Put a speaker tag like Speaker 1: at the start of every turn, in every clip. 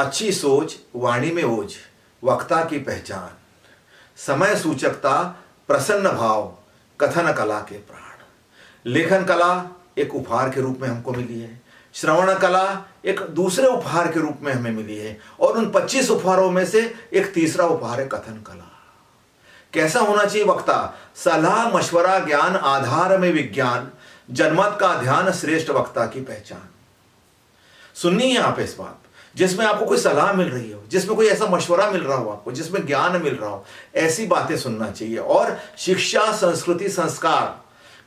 Speaker 1: अच्छी सोच वाणी में ओज, वक्ता की पहचान, समय सूचकता, प्रसन्न भाव, कथन कला के प्राण। लेखन कला एक उपहार के रूप में हमको मिली है, श्रवण कला एक दूसरे उपहार के रूप में हमें मिली है, और उन 25 उपहारों में से एक तीसरा उपहार है कथन कला। कैसा होना चाहिए वक्ता? सलाह मशवरा ज्ञान आधार में विज्ञान, जनमत का ध्यान श्रेष्ठ वक्ता की पहचान। सुननी है आप इस बात, जिसमें आपको कोई सलाह मिल रही हो, जिसमें कोई ऐसा मशवरा मिल रहा हो आपको, जिसमें ज्ञान मिल रहा हो, ऐसी बातें सुनना चाहिए। और शिक्षा संस्कृति संस्कार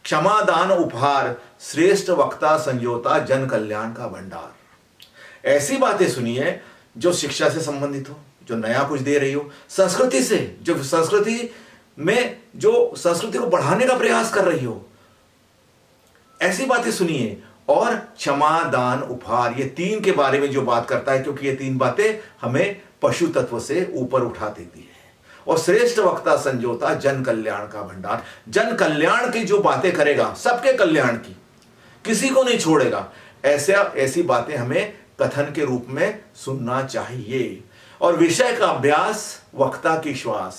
Speaker 1: क्षमा दान उपहार, श्रेष्ठ वक्ता संजोता जन कल्याण का भंडार। ऐसी बातें सुनिए जो शिक्षा से संबंधित हो, जो नया कुछ दे रही हो, संस्कृति से, जो संस्कृति में जो संस्कृति को बढ़ाने का प्रयास कर रही हो, ऐसी बातें सुनिए। और क्षमा दान उपहार, ये तीन के बारे में जो बात करता है, क्योंकि ये तीन बातें हमें पशु तत्व से ऊपर उठा देती है। और श्रेष्ठ वक्ता संजोता जन कल्याण का भंडार, जन कल्याण की जो बातें करेगा, सबके कल्याण की, किसी को नहीं छोड़ेगा, ऐसी बातें हमें कथन के रूप में सुनना चाहिए। और विषय का अभ्यास वक्ता की श्वास,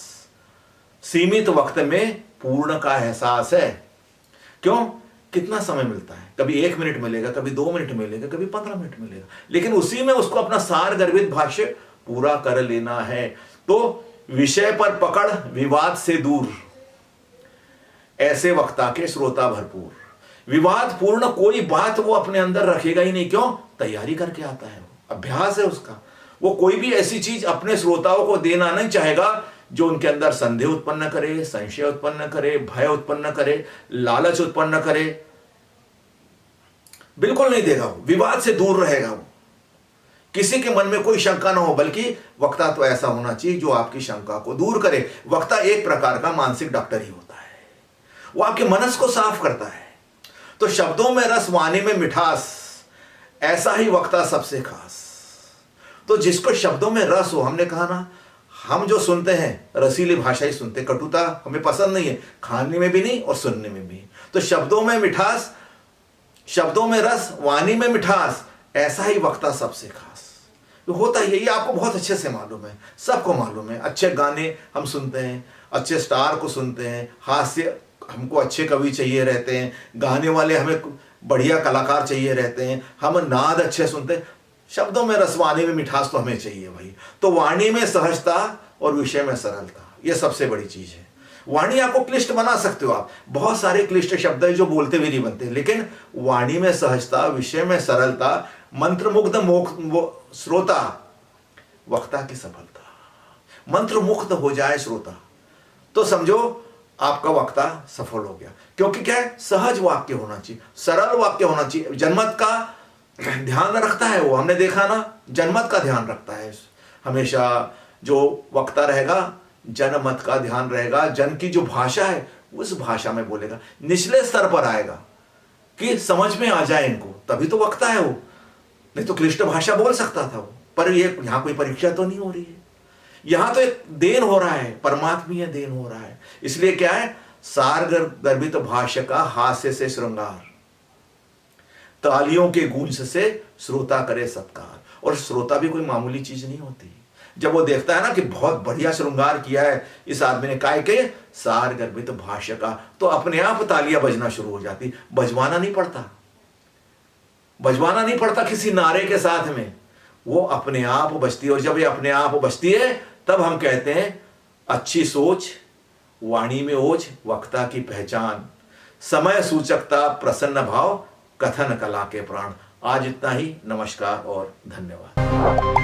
Speaker 1: सीमित वक्त में पूर्ण का एहसास है। क्यों? कितना समय मिलता है? कभी 1 मिनट मिलेगा, कभी 2 मिनट मिलेगा, कभी 15 मिनट मिलेगा, लेकिन उसी में उसको अपना सार गर्भित भाष्य पूरा कर लेना है। तो विषय पर पकड़, विवाद से दूर, ऐसे वक्ता के श्रोता भरपूर। विवाद पूर्ण कोई बात वो अपने अंदर रखेगा ही नहीं। क्यों? तैयारी करके आता है, वो अभ्यास है उसका। वो कोई भी ऐसी चीज अपने श्रोताओं को देना नहीं चाहेगा जो उनके अंदर संदेह उत्पन्न करे, संशय उत्पन्न करे, भय उत्पन्न करे, लालच उत्पन्न करे। बिल्कुल नहीं देगा वो, विवाद से दूर रहेगा वो, किसी के मन में कोई शंका ना हो। बल्कि वक्ता तो ऐसा होना चाहिए जो आपकी शंका को दूर करे। वक्ता एक प्रकार का मानसिक डॉक्टर ही होता है, वो आपके मनस को साफ करता है। तो शब्दों में रस, वाणी में मिठास, ऐसा ही वक्ता सबसे खास। तो जिसको शब्दों में रस हो, हमने कहा ना, हम जो सुनते हैं रसीली भाषा ही सुनते, कटुता हमें पसंद नहीं है, खाने में भी नहीं और सुनने में भी। तो शब्दों में मिठास, शब्दों में रस, वाणी में मिठास, ऐसा ही वक्ता सबसे खास। तो होता ही है, ये आपको बहुत अच्छे से मालूम है, सबको मालूम है। अच्छे गाने हम सुनते हैं, अच्छे स्टार को सुनते हैं, हास्य, हमको अच्छे कवि चाहिए रहते हैं, गाने वाले हमें बढ़िया कलाकार चाहिए रहते हैं, हम नाद अच्छे सुनते हैं। शब्दों में रस, वाणी में मिठास तो हमें चाहिए भाई। तो वाणी में सहजता और विषय में सरलता, ये सबसे बड़ी चीज है। वाणी आपको क्लिष्ट बना सकते हो आप, बहुत सारे क्लिष्ट शब्द है जो बोलते भी नहीं बनते, लेकिन वाणी में सहजता, विषय में सरलता, मंत्रमुग्ध श्रोता, वक्ता की सफलता। मंत्रमुग्ध हो जाए श्रोता तो समझो आपका वक्ता सफल हो गया। क्योंकि क्या है? सहज वाक्य होना चाहिए, सरल वाक्य होना चाहिए, जनमत का ध्यान रखता है वो। हमने देखा ना, जनमत का ध्यान रखता है हमेशा। जो वक्ता रहेगा जनमत का ध्यान रहेगा, जन की जो भाषा है उस भाषा में बोलेगा, निचले स्तर पर आएगा कि समझ में आ जाए इनको, तभी तो वक्ता है वो। नहीं तो क्लिष्ट भाषा बोल सकता था वो। पर ये यहां कोई परीक्षा तो नहीं हो रही है, यहां तो एक देन हो रहा है, परमात्मीय देन हो रहा है। इसलिए क्या है? सार गर्भित भाष्य का हास्य से श्रृंगार, तालियों के गूंज से श्रोता करे सत्कार। और श्रोता भी कोई मामूली चीज नहीं होती। जब वो देखता है ना कि बहुत बढ़िया श्रृंगार किया है इस आदमी ने, काय के सार गर्भित भाष्य का, तो अपने आप तालियां बजना शुरू हो जाती। बजवाना नहीं पड़ता, बजवाना नहीं पड़ता किसी नारे के साथ में, वो अपने आप बजती है। और जब ये अपने आप बजती है तब हम कहते हैं अच्छी सोच, वाणी में ओज, वक्ता की पहचान, समय सूचकता, प्रसन्न भाव, कथन कला के प्राण। आज इतना ही। नमस्कार और धन्यवाद।